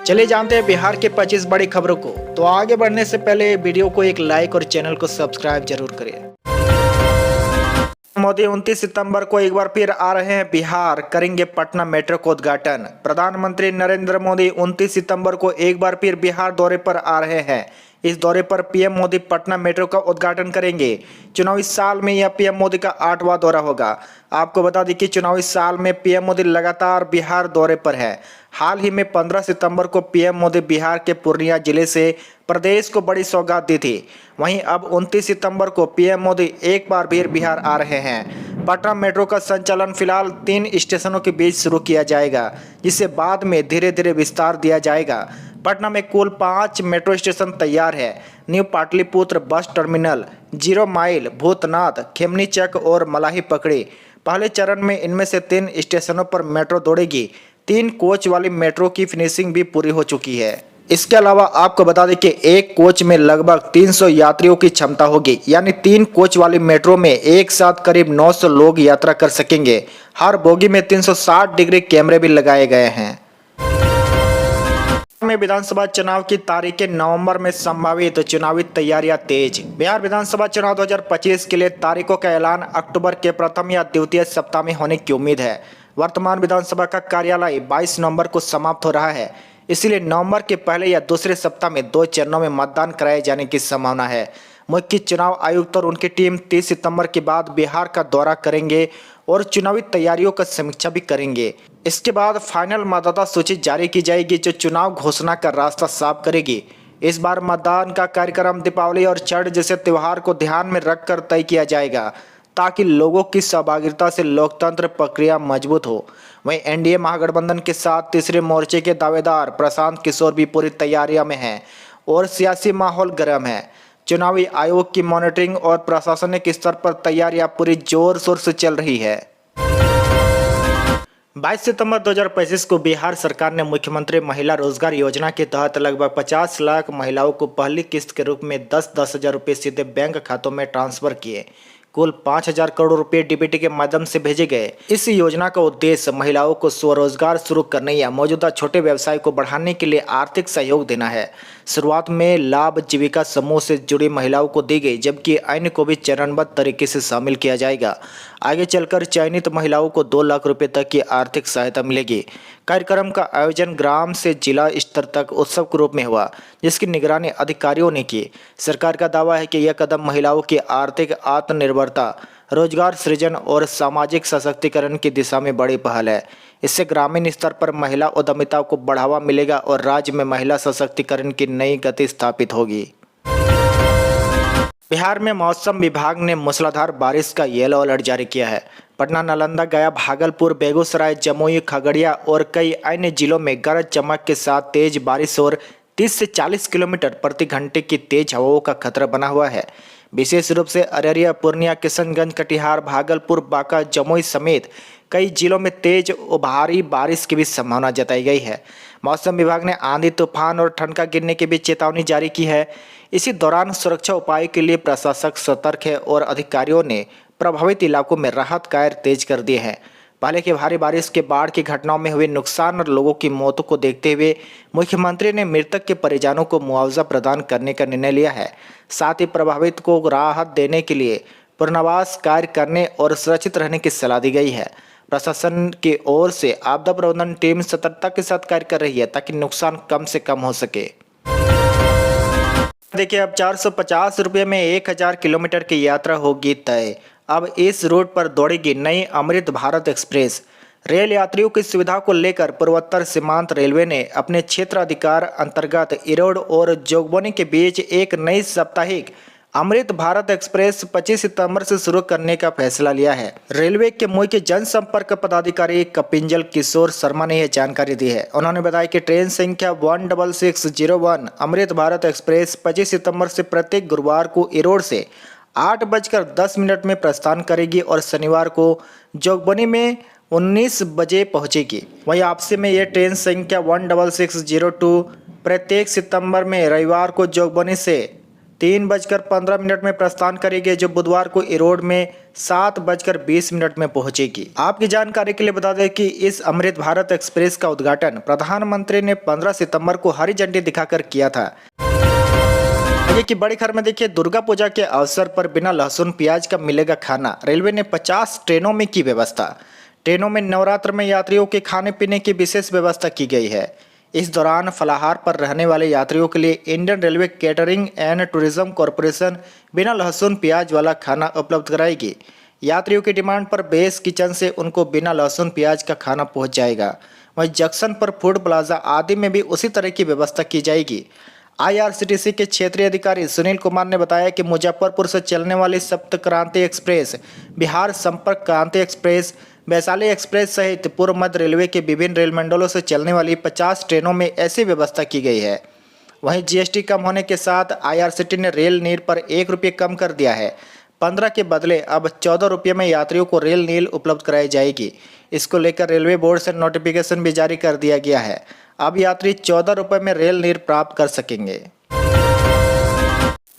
चलिए जानते हैं बिहार के 25 बड़ी खबरों को। तो आगे बढ़ने से पहले वीडियो को एक लाइक और चैनल को सब्सक्राइब जरूर करें। मोदी 29 सितंबर को एक बार फिर आ रहे हैं बिहार, करेंगे पटना मेट्रो का उद्घाटन। प्रधानमंत्री नरेंद्र मोदी 29 सितंबर को एक बार फिर बिहार दौरे पर आ रहे हैं। इस दौरे पर पीएम मोदी पटना मेट्रो का उद्घाटन करेंगे। चुनावी साल में यह पीएम मोदी का 8वां दौरा होगा। आपको बता दें कि चुनावी साल में पीएम मोदी लगातार बिहार दौरे पर है। हाल ही में 15 सितंबर को पीएम मोदी बिहार के पूर्णिया जिले से प्रदेश को बड़ी सौगात दी थी। वहीं अब 29 सितंबर को पीएम मोदी एक बार फिर बिहार आ रहे हैं। पटना मेट्रो का संचालन फिलहाल 3 स्टेशनों के बीच शुरू किया जाएगा, जिसे बाद में धीरे धीरे विस्तार दिया जाएगा। पटना में कुल 5 मेट्रो स्टेशन तैयार है। New Patliputra bus terminal, 0 mile, Bhootnath, Khemni Chak और मलाही पकड़ी। पहले चरण में इनमें से 3 स्टेशनों पर मेट्रो दौड़ेगी। 3 कोच वाली मेट्रो की फिनिशिंग भी पूरी हो चुकी है। इसके अलावा आपको बता दें कि एक कोच में लगभग 300 यात्रियों की क्षमता होगी, यानी 3 कोच वाली मेट्रो में एक साथ करीब 900 लोग यात्रा कर सकेंगे। हर बोगी में 360 डिग्री कैमरे भी लगाए गए हैं। में विधानसभा चुनाव की तारीखें नवंबर में संभावित, तो चुनावी तैयारियां तेज। बिहार विधानसभा चुनाव 2025 के लिए तारीखों का ऐलान अक्टूबर के प्रथम या द्वितीय सप्ताह में होने की उम्मीद है। वर्तमान विधानसभा का कार्यालय 22 नवंबर को समाप्त हो रहा है, इसलिए नवंबर के पहले या दूसरे सप्ताह में 2 चरणों में मतदान कराए जाने की संभावना है। मुख्य चुनाव आयुक्त और उनकी टीम 30 सितंबर के बाद बिहार का दौरा करेंगे और चुनावी तैयारियों का समीक्षा भी करेंगे। इसके बाद फाइनल मतदाता सूची जारी की जाएगी, जो चुनाव घोषणा का रास्ता साफ करेगी। इस बार मतदान का कार्यक्रम दीपावली और छठ जैसे त्योहार को ध्यान में रखकर तय किया जाएगा, ताकि लोगों की सहभागिता से लोकतंत्र प्रक्रिया मजबूत हो। वहीं एनडीए महागठबंधन के साथ तीसरे मोर्चे के दावेदार प्रशांत किशोर भी पूरी तैयारियों में हैं और सियासी माहौल गर्म है। चुनावी आयोग की मॉनिटरिंग और प्रशासनिक स्तर पर तैयारियां पूरी जोर शोर से चल रही है। 22 सितंबर 2025 को बिहार सरकार ने मुख्यमंत्री महिला रोजगार योजना के तहत लगभग 50 लाख महिलाओं को पहली किस्त के रूप में 10-10 हजार रुपये सीधे बैंक खातों में ट्रांसफर किए। कुल 5,000 करोड़ रुपए डीबीटी के माध्यम से भेजे गए। इस योजना का उद्देश्य महिलाओं को स्वरोजगार शुरू करने या मौजूदा छोटे व्यवसाय को बढ़ाने के लिए आर्थिक सहयोग देना है। शुरुआत में लाभ जीविका समूह से जुड़ी महिलाओं को दी गई, जबकि अन्य को भी चरणबद्ध तरीके से शामिल किया जाएगा। आगे चलकर चयनित महिलाओं को 2 लाख रुपए तक की आर्थिक सहायता मिलेगी। कार्यक्रम का आयोजन ग्राम से जिला स्तर तक उत्सव के रूप में हुआ, जिसकी निगरानी अधिकारियों ने की। सरकार का दावा है कि यह कदम महिलाओं की आर्थिक आत्मनिर्भरता, रोजगार सृजन और सामाजिक सशक्तिकरण की दिशा में बड़ी पहल है। इससे ग्रामीण स्तर पर महिला उद्यमिता को बढ़ावा मिलेगा और राज्य में महिला सशक्तिकरण की नई गति स्थापित होगी। बिहार में मौसम विभाग ने मूसलाधार बारिश का येलो अलर्ट जारी किया है। पटना, नालंदा, गया, भागलपुर, बेगूसराय, जमुई, खगड़िया और कई अन्य जिलों में गरज चमक के साथ तेज बारिश और 30 से 40 किलोमीटर प्रति घंटे की तेज हवाओं का खतरा बना हुआ है। विशेष रूप से अररिया, पूर्णिया, किशनगंज, कटिहार, भागलपुर, बांका, जमुई समेत कई जिलों में तेज और भारी बारिश की भी संभावना जताई गई है। मौसम विभाग ने आंधी, तूफान और ठनका गिरने की भी चेतावनी जारी की है। इसी दौरान सुरक्षा उपाय के लिए प्रशासक सतर्क है और अधिकारियों ने प्रभावित इलाकों में राहत कार्य तेज कर दिए हैं। पहले की भारी बारिश के बाढ़ की घटनाओं में हुए नुकसान और लोगों की मौतों को देखते हुए मुख्यमंत्री ने मृतक के परिजनों को मुआवजा प्रदान करने का निर्णय लिया है। साथ ही प्रभावित को राहत देने के लिए पुनर्वास कार्य करने और सुरक्षित रहने की सलाह दी गई है। प्रशासन की ओर से आपदा प्रबंधन टीम सतर्कता के साथ कार्य कर रही है, ताकि नुकसान कम से कम हो सके। देखिए, अब 450 रुपये में 1000 किलोमीटर की यात्रा होगी तय। अब इस रूट पर दौड़ेगी नई अमृत भारत एक्सप्रेस। रेल यात्रियों की सुविधा को लेकर पूर्वोत्तर सीमांत रेलवे ने अपने क्षेत्राधिकार अंतर्गत इरोड और जोगबनी के बीच एक नई साप्ताहिक अमृत भारत एक्सप्रेस 25 सितंबर से शुरू करने का फैसला लिया है। रेलवे के मुख्य जनसंपर्क पदाधिकारी कपिंजल किशोर शर्मा ने यह जानकारी दी है। उन्होंने बताया कि ट्रेन संख्या 16601 अमृत भारत एक्सप्रेस 25 सितंबर से प्रत्येक गुरुवार को इरोड से 8:10 में प्रस्थान करेगी और शनिवार को जोगबनी में 19 बजे पहुंचेगी। वहीं आपसी में यह ट्रेन संख्या 16602 प्रत्येक सितंबर में रविवार को जोगबनी से 3:15 में प्रस्थान करेगी, जो बुधवार को इरोड में 7:20 में पहुंचेगी। आपकी जानकारी के लिए बता दें कि इस अमृत भारत एक्सप्रेस का उद्घाटन प्रधानमंत्री ने 15 सितंबर को हरी झंडी दिखाकर किया था। आगे की बड़ी खबर में देखिए, दुर्गा पूजा के अवसर पर बिना लहसुन प्याज का मिलेगा खाना। रेलवे ने 50 ट्रेनों में की व्यवस्था। ट्रेनों में नवरात्र में यात्रियों के खाने पीने की विशेष व्यवस्था की गई है। इस दौरान फलाहार पर रहने वाले यात्रियों के लिए Indian railway catering and tourism corporation बिना लहसुन प्याज वाला खाना उपलब्ध कराएगी। यात्रियों की डिमांड पर बेस किचन से उनको बिना लहसुन प्याज का खाना पहुंच जाएगा। वहीं जंक्शन पर फूड प्लाजा आदि में भी उसी तरह की व्यवस्था की जाएगी। IRCTC के क्षेत्रीय अधिकारी सुनील कुमार ने बताया कि मुजफ्फरपुर से चलने वाली सप्त क्रांति एक्सप्रेस, बिहार संपर्क क्रांति एक्सप्रेस, वैशाली एक्सप्रेस सहित पूर्व मध्य रेलवे के विभिन्न रेल मंडलों से चलने वाली 50 ट्रेनों में ऐसी व्यवस्था की गई है। वहीं GST कम होने के साथ IRCTC ने रेल नीर पर 1 रुपये कम कर दिया है। 15 के बदले अब 14 रुपये में यात्रियों को रेल नील उपलब्ध कराई जाएगी। इसको लेकर रेलवे बोर्ड से नोटिफिकेशन भी जारी कर दिया गया है। अब यात्री 14 रुपये में रेल नीर प्राप्त कर सकेंगे।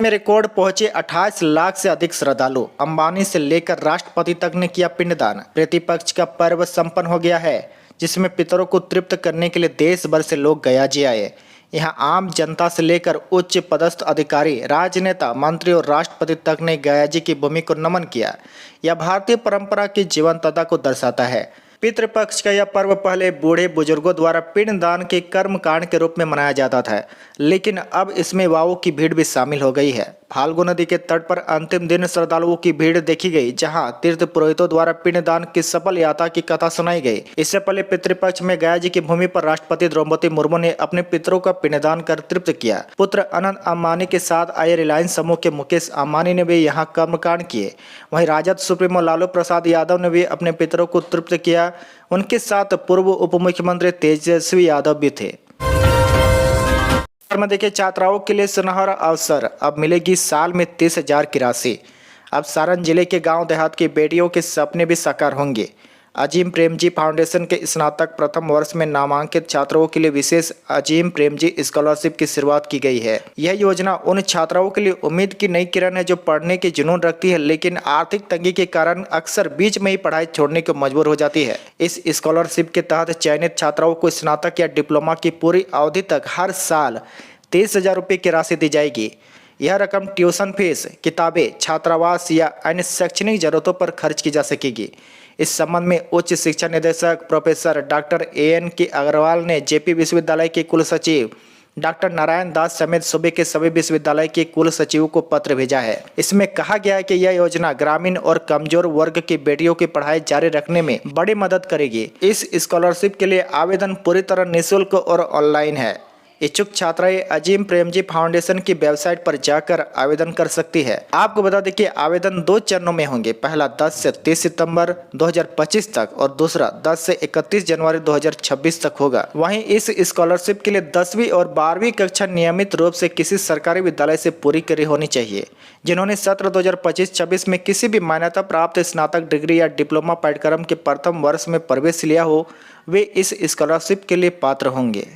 में रिकॉर्ड पहुंचे 28 लाख से अधिक श्रद्धालु। अंबानी से लेकर राष्ट्रपति तक ने किया पिंडदान। प्रतिपक्ष का पर्व संपन्न हो गया है, जिसमें पितरों को तृप्त करने के लिए देश भर से लोग गया जी आए। यहां आम जनता से लेकर उच्च पदस्थ अधिकारी, राजनेता, मंत्री और राष्ट्रपति तक ने गया जी की भूमि को नमन किया। यह भारतीय परंपरा की जीवंतता को दर्शाता है। पितृपक्ष का यह पर्व पहले बूढ़े बुजुर्गों द्वारा पिंडदान के कर्मकांड के रूप में मनाया जाता था, लेकिन अब इसमें युवाओं की भीड़ भी शामिल हो गई है। फाल्गु नदी के तट पर अंतिम दिन श्रद्धालुओं की भीड़ देखी गई, जहां तीर्थ पुरोहितों द्वारा पिंडदान की सफल यात्रा की कथा सुनाई गई। इससे पहले पितृपक्ष में गया जी की भूमि पर राष्ट्रपति द्रौपदी मुर्मू ने अपने पितरों का पिंडदान कर तृप्त किया। पुत्र अनंत अंबानी के साथ आए रिलायंस समूह के मुकेश अंबानी ने भी यहाँ कर्मकांड किए। वहीं राजद सुप्रीमो लालू प्रसाद यादव ने भी अपने पितरों को तृप्त किया। उनके साथ पूर्व उप मुख्यमंत्री तेजस्वी यादव भी थे। में देखिए, छात्राओं के लिए सुनहरा अवसर, अब मिलेगी साल में 30,000 की राशि। अब सारण जिले के गांव देहात की बेटियों के सपने भी साकार होंगे। अजीम प्रेमजी फाउंडेशन के स्नातक प्रथम वर्ष में नामांकित छात्रों के लिए विशेष अजीम प्रेमजी स्कॉलरशिप की शुरुआत की गई है। यह योजना उन छात्राओं के लिए उम्मीद की नई किरण है जो पढ़ने की जुनून रखती है, लेकिन आर्थिक तंगी के कारण अक्सर बीच में ही पढ़ाई छोड़ने को मजबूर हो जाती है। इस स्कॉलरशिप के तहत चयनित छात्राओं को स्नातक या डिप्लोमा की पूरी अवधि तक हर साल 30,000 रुपये की राशि दी जाएगी। यह रकम ट्यूशन फीस, किताबें, छात्रावास या अन्य शैक्षणिक जरूरतों पर खर्च की जा सकेगी। इस संबंध में उच्च शिक्षा निदेशक प्रोफेसर डॉक्टर AN अग्रवाल ने JP विश्वविद्यालय के कुल सचिव डॉक्टर नारायण दास समेत सूबे के सभी विश्वविद्यालय के कुल सचिवों को पत्र भेजा है। इसमें कहा गया है कि यह योजना ग्रामीण और कमजोर वर्ग की बेटियों की पढ़ाई जारी रखने में बड़ी मदद करेगी। इस स्कॉलरशिप के लिए आवेदन पूरी तरह निःशुल्क और ऑनलाइन है। इच्छुक छात्राएं अजीम प्रेमजी फाउंडेशन की वेबसाइट पर जाकर आवेदन कर सकती है। आपको बता दें कि आवेदन 2 चरणों में होंगे। पहला 10 से 30 सितंबर 2025 तक और दूसरा 10 से 31 जनवरी 2026 तक होगा। वहीं इस स्कॉलरशिप के लिए 10वीं और 12वीं कक्षा नियमित रूप से किसी सरकारी विद्यालय से पूरी करी होनी चाहिए। जिन्होंने सत्र 2025-26 में किसी भी मान्यता प्राप्त स्नातक डिग्री या डिप्लोमा पाठ्यक्रम के प्रथम वर्ष में प्रवेश लिया हो, वे इस स्कॉलरशिप के लिए पात्र होंगे।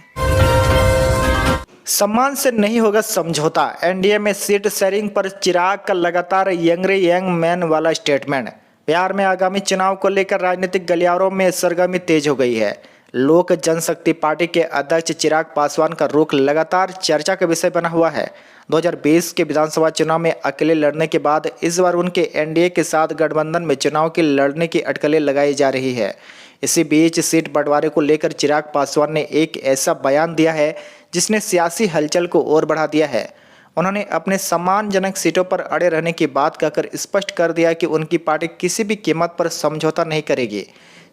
सम्मान से नहीं होगा समझौता। NDA में सीट शेयरिंग पर चिराग का लगातार यंग मैन वाला स्टेटमेंट। बिहार में आगामी चुनाव को लेकर राजनीतिक गलियारों में सरगर्मी तेज हो गई है। लोक जनशक्ति पार्टी के अध्यक्ष चिराग पासवान का रुख लगातार चर्चा का विषय बना हुआ है। 2020 के विधानसभा चुनाव में अकेले लड़ने के बाद इस बार उनके NDA के साथ गठबंधन में चुनाव के लड़ने की अटकलें लगाई जा रही है। इसी बीच सीट बंटवारे को लेकर चिराग पासवान ने एक ऐसा बयान दिया है जिसने सियासी हलचल को और बढ़ा दिया है। उन्होंने अपने सम्मानजनक सीटों पर अड़े रहने की बात कहकर स्पष्ट कर दिया कि उनकी पार्टी किसी भी कीमत पर समझौता नहीं करेगी।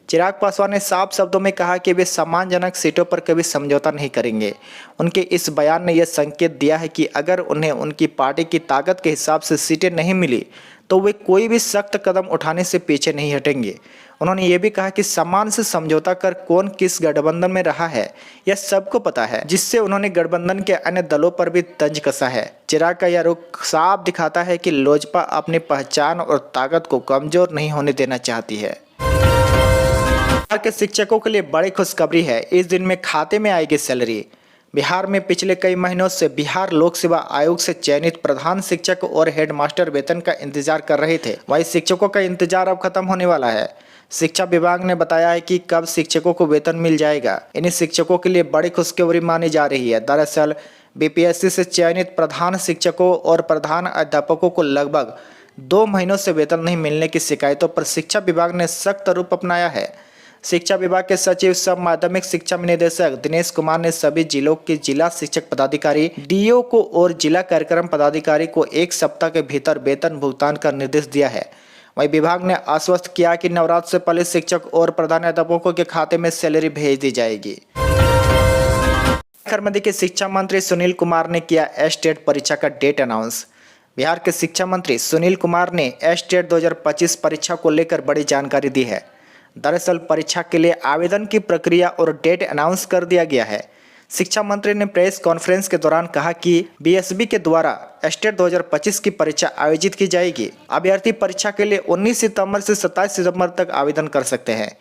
चिराग पासवान ने साफ शब्दों में कहा कि वे सम्मानजनक सीटों पर कभी समझौता नहीं करेंगे। उनके इस बयान ने यह संकेत दिया है कि अगर उन्हें उनकी पार्टी की ताकत के हिसाब से सीटें नहीं मिली तो वे कोई भी सख्त कदम उठाने से पीछे नहीं हटेंगे। उन्होंने ये भी कहा कि सम्मान से समझौता कर कौन किस गठबंधन में रहा है यह सबको पता है, जिससे उन्होंने गठबंधन के अन्य दलों पर भी तंज कसा है। चिराग का यह रुख साफ दिखाता है कि लोजपा अपनी पहचान और ताकत को कमजोर नहीं होने देना चाहती है। बिहार के शिक्षकों के लिए बड़ी खुशखबरी है। इस दिन में खाते में आएगी सैलरी। बिहार में पिछले कई महीनों से बिहार लोक सेवा आयोग से चयनित प्रधान शिक्षक और हेडमास्टर वेतन का इंतजार कर रहे थे। वहीं शिक्षकों का इंतजार अब खत्म होने वाला है। शिक्षा विभाग ने बताया है कि कब शिक्षकों को वेतन मिल जाएगा। इन्हीं शिक्षकों के लिए बड़ी खुशखबरी मानी जा रही है। दरअसल बीपीएससी से चयनित प्रधान शिक्षकों और प्रधान अध्यापकों को लगभग 2 महीनों से वेतन नहीं मिलने की शिकायतों पर शिक्षा विभाग ने सख्त रूप अपनाया है। शिक्षा विभाग के सचिव सह माध्यमिक शिक्षा निदेशक दिनेश कुमार ने सभी जिलों के जिला शिक्षक पदाधिकारी, डीओ को और जिला कार्यक्रम पदाधिकारी को 1 सप्ताह के भीतर वेतन भुगतान का निर्देश दिया है। वहीं विभाग ने आश्वस्त किया कि नवरात्र से पहले शिक्षक और प्रधानाध्यापकों के खाते में सैलरी भेज दी जाएगी। झारखंड के शिक्षा मंत्री सुनील कुमार ने किया एस्टेट परीक्षा का डेट अनाउंस। बिहार के शिक्षा मंत्री सुनील कुमार ने एस्टेट 2025 परीक्षा को लेकर बड़ी जानकारी दी है। दरअसल परीक्षा के लिए आवेदन की प्रक्रिया और डेट अनाउंस कर दिया गया है। शिक्षा मंत्री ने प्रेस कॉन्फ्रेंस के दौरान कहा कि बीएसबी के द्वारा एस्टेट 2025 की परीक्षा आयोजित की जाएगी। अभ्यर्थी परीक्षा के लिए 19 सितंबर से 27 सितंबर तक आवेदन कर सकते हैं।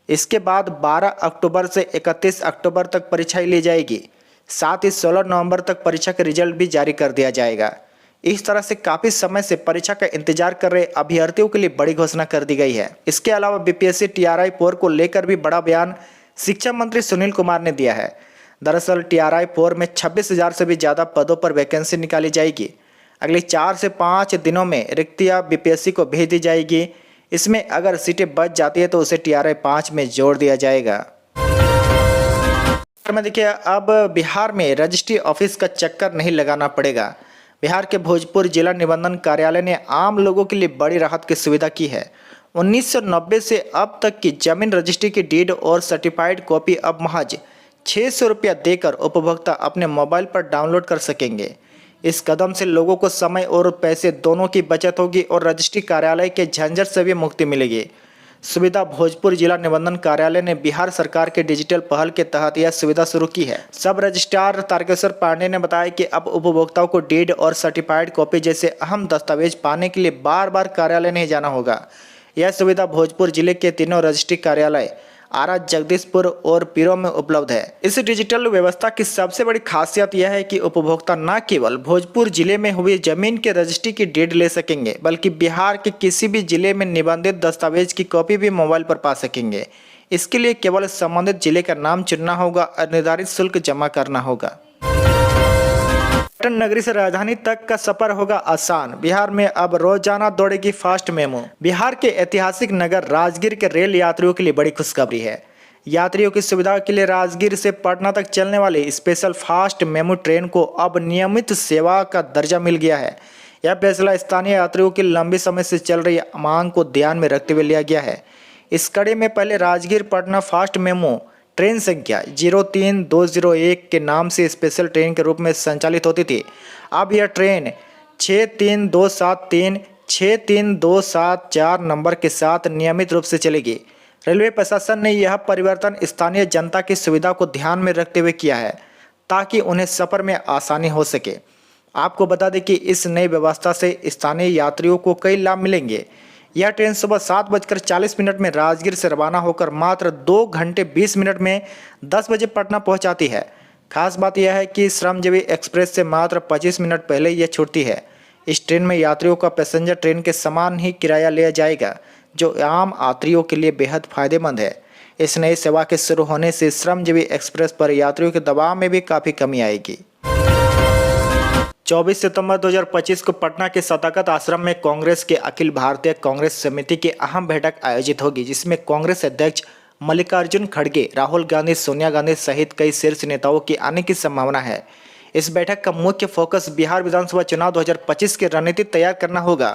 इसके बाद 12 अक्टूबर से 31 अक्टूबर तक परीक्षा ली जाएगी। साथ ही 16 नवंबर तक परीक्षा के रिजल्ट भी जारी कर दिया जाएगा। इस तरह से काफी समय से परीक्षा का इंतजार कर रहे अभ्यर्थियों के लिए बड़ी घोषणा कर दी गई है। इसके अलावा बीपीएससी टीआरआई 4 को लेकर भी बड़ा बयान शिक्षा मंत्री सुनील कुमार ने दिया है। दरअसल टीआरआई 4 में 26,000 से भी ज्यादा पदों पर वैकेंसी निकाली जाएगी। अगले 4 से 5 दिनों में रिक्तियां बीपीएससी को भेज दी जाएगी। इसमें अगर सीटें बच जाती है तो उसे टीआरआई 5 में जोड़ दिया जाएगा। देखिए, अब बिहार में रजिस्ट्री ऑफिस का चक्कर नहीं लगाना पड़ेगा। बिहार के भोजपुर जिला निबंधन कार्यालय ने आम लोगों के लिए बड़ी राहत की सुविधा की है। 1990 से अब तक की जमीन रजिस्ट्री की डीड और सर्टिफाइड कॉपी अब महज 600 रुपया देकर उपभोक्ता अपने मोबाइल पर डाउनलोड कर सकेंगे। इस कदम से लोगों को समय और पैसे दोनों की बचत होगी और रजिस्ट्री कार्यालय के झंझट से भी मुक्ति मिलेगी। सुविधा भोजपुर जिला निबंधन कार्यालय ने बिहार सरकार के डिजिटल पहल के तहत यह सुविधा शुरू की है। सब रजिस्ट्रार तारकेश्वर पांडे ने बताया कि अब उपभोक्ताओं को डीड और सर्टिफाइड कॉपी जैसे अहम दस्तावेज पाने के लिए बार बार कार्यालय नहीं जाना होगा। यह सुविधा भोजपुर जिले के तीनों रजिस्ट्री कार्यालय आरा, जगदीशपुर और पीरो में उपलब्ध है। इस डिजिटल व्यवस्था की सबसे बड़ी खासियत यह है कि उपभोक्ता न केवल भोजपुर जिले में हुई जमीन के रजिस्ट्री की डीड ले सकेंगे, बल्कि बिहार के किसी भी जिले में निबंधित दस्तावेज की कॉपी भी मोबाइल पर पा सकेंगे। इसके लिए केवल संबंधित जिले का नाम चुनना होगा और निर्धारित शुल्क जमा करना होगा। पर्यटन नगरी से राजधानी तक का सफर होगा आसान। बिहार में अब रोजाना दौड़ेगी फास्ट मेमो। बिहार के ऐतिहासिक नगर राजगीर के रेल यात्रियों के लिए बड़ी खुशखबरी है। यात्रियों की सुविधा के लिए राजगीर से पटना तक चलने वाली स्पेशल फास्ट मेमो ट्रेन को अब नियमित सेवा का दर्जा मिल गया है। यह फैसला स्थानीय यात्रियों की लंबी समय से चल रही मांग को ध्यान में रखते हुए लिया गया है। इस कड़ी में पहले Rajgir Patna fast MEMU train संख्या 03201 के नाम से स्पेशल ट्रेन के रूप में संचालित होती थी। अब यह ट्रेन 63273, 63274 नंबर के साथ नियमित रूप से चलेगी। रेलवे प्रशासन ने यह परिवर्तन स्थानीय जनता की सुविधा को ध्यान में रखते हुए किया है, ताकि उन्हें सफर में आसानी हो सके। आपको बता दें कि इस नई व्यवस्था से स्थानीय यात्रियों को कई लाभ मिलेंगे। यह ट्रेन सुबह 7:40 में राजगीर से रवाना होकर मात्र 2 घंटे 20 मिनट में 10 बजे पटना पहुंचाती है। खास बात यह है कि श्रमजीवी एक्सप्रेस से मात्र 25 मिनट पहले यह छूटती है। इस ट्रेन में यात्रियों का पैसेंजर ट्रेन के समान ही किराया लिया जाएगा, जो आम यात्रियों के लिए बेहद फायदेमंद है। इस नई सेवा के शुरू होने से श्रमजीवी एक्सप्रेस पर यात्रियों के दबाव में भी काफ़ी कमी आएगी। 24 सितंबर 2025 को पटना के सदाकत आश्रम में कांग्रेस के अखिल भारतीय कांग्रेस समिति की अहम बैठक आयोजित होगी, जिसमें कांग्रेस अध्यक्ष मल्लिकार्जुन खड़गे, राहुल गांधी, सोनिया गांधी सहित कई शीर्ष नेताओं की आने की संभावना है। इस बैठक का मुख्य फोकस बिहार विधानसभा चुनाव 2025 की रणनीति तैयार करना होगा।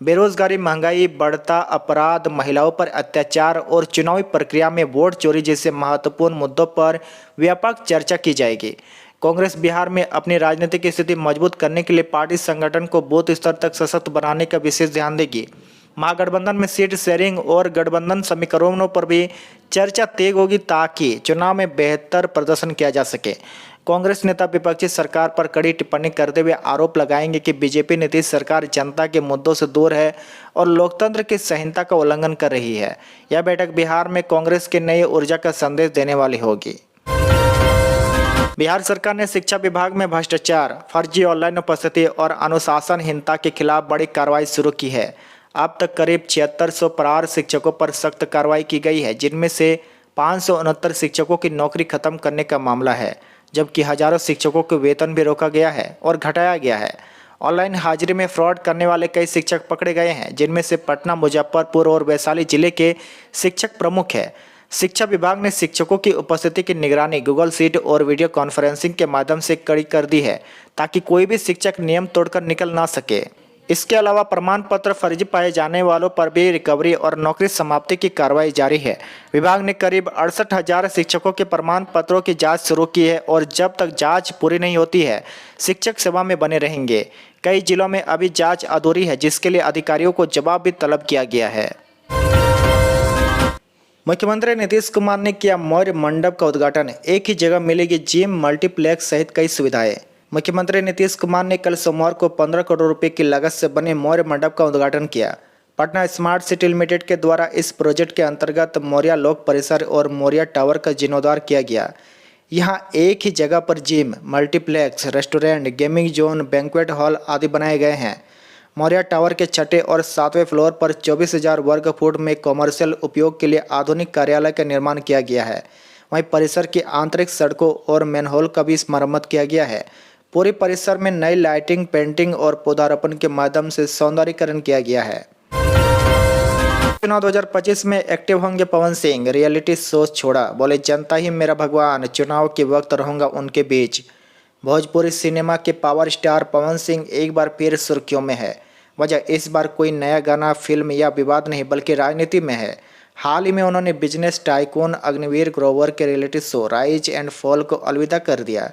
बेरोजगारी, महंगाई, बढ़ता अपराध, महिलाओं पर अत्याचार और चुनावी प्रक्रिया में वोट चोरी जैसे महत्वपूर्ण मुद्दों पर व्यापक चर्चा की जाएगी। कांग्रेस बिहार में अपनी राजनीतिक स्थिति मजबूत करने के लिए पार्टी संगठन को बूथ स्तर तक सशक्त बनाने का विशेष ध्यान देगी। महागठबंधन में सीट शेयरिंग और गठबंधन समीकरणों पर भी चर्चा तेज होगी, ताकि चुनाव में बेहतर प्रदर्शन किया जा सके। कांग्रेस नेता विपक्षी सरकार पर कड़ी टिप्पणी करते हुए आरोप लगाएंगे कि बीजेपी नीतीश सरकार जनता के मुद्दों से दूर है और लोकतंत्र की संहिता का उल्लंघन कर रही है। यह बैठक बिहार में कांग्रेस के नई ऊर्जा का संदेश देने वाली होगी। बिहार सरकार ने शिक्षा विभाग में भ्रष्टाचार, फर्जी ऑनलाइन उपस्थिति और अनुशासनहीनता के खिलाफ बड़ी कार्रवाई शुरू की है। अब तक करीब 7600 फरार शिक्षकों पर सख्त कार्रवाई की गई है, जिनमें से 569 शिक्षकों की नौकरी खत्म करने का मामला है, जबकि हजारों शिक्षकों के वेतन भी रोका गया है और घटाया गया है। ऑनलाइन हाजिरी में फ्रॉड करने वाले कई शिक्षक पकड़े गए हैं, जिनमें से पटना, मुजफ्फरपुर और वैशाली जिले के शिक्षक प्रमुख हैं। शिक्षा विभाग ने शिक्षकों की उपस्थिति की निगरानी गूगल शीट और वीडियो कॉन्फ्रेंसिंग के माध्यम से कड़ी कर दी है, ताकि कोई भी शिक्षक नियम तोड़कर निकल ना सके। इसके अलावा प्रमाण पत्र फर्जी पाए जाने वालों पर भी रिकवरी और नौकरी समाप्ति की कार्रवाई जारी है। विभाग ने करीब 68,000 शिक्षकों के प्रमाण पत्रों की जांच शुरू की है और जब तक जांच पूरी नहीं होती है, शिक्षक सेवा में बने रहेंगे। कई जिलों में अभी जांच अधूरी है, जिसके लिए अधिकारियों को जवाब भी तलब किया गया है। मुख्यमंत्री नीतीश कुमार ने किया मौर्य मंडप का उद्घाटन। एक ही जगह मिलेगी जिम, मल्टीप्लेक्स सहित कई सुविधाएं। मुख्यमंत्री नीतीश कुमार ने कल सोमवार को 15 करोड़ रुपए की लागत से बने मौर्य मंडप का उद्घाटन किया। पटना स्मार्ट सिटी लिमिटेड के द्वारा इस प्रोजेक्ट के अंतर्गत मौर्या लोक परिसर और मौर्या टावर का जीर्णोद्धार किया गया। यहाँ एक ही जगह पर gym, multiplex, restaurant, gaming zone, banquet hall आदि बनाए गए हैं। मौर्या टावर के 6ठे और 7वें फ्लोर पर 24,000 वर्ग फुट में कॉमर्शियल उपयोग के लिए आधुनिक कार्यालय का निर्माण किया गया है। वहीं परिसर की आंतरिक सड़कों और मैनहोल का भी मरम्मत किया गया है। पूरे परिसर में नई लाइटिंग, पेंटिंग और पौधारोपण के माध्यम से सौंदर्यीकरण किया गया है। चुनाव 2025 में एक्टिव होंगे पवन सिंह। रियलिटी शो छोड़ा, बोले जनता ही मेरा भगवान, चुनाव के वक्त रहूंगा उनके बीच। भोजपुरी सिनेमा के पावर स्टार पवन सिंह एक बार फिर सुर्खियों में है। वजह इस बार कोई नया गाना, फिल्म या विवाद नहीं, बल्कि राजनीति में है। हाल ही में उन्होंने बिजनेस टाइकून अग्निवीर ग्रोवर के reality show rise and fall को अलविदा कर दिया।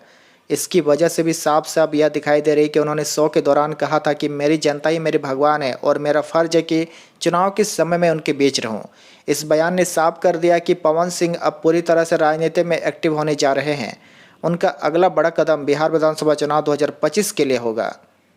इसकी वजह से भी साफ साफ यह दिखाई दे रही कि उन्होंने शो के दौरान कहा था कि मेरी जनता ही मेरे भगवान है और मेरा फर्ज है कि चुनाव के समय में उनके बीच रहूं। इस बयान ने साफ कर दिया कि पवन सिंह अब पूरी तरह से राजनीति में एक्टिव होने जा रहे हैं। उनका अगला बड़ा कदम बिहार विधानसभा चुनाव 2025 के लिए होगा।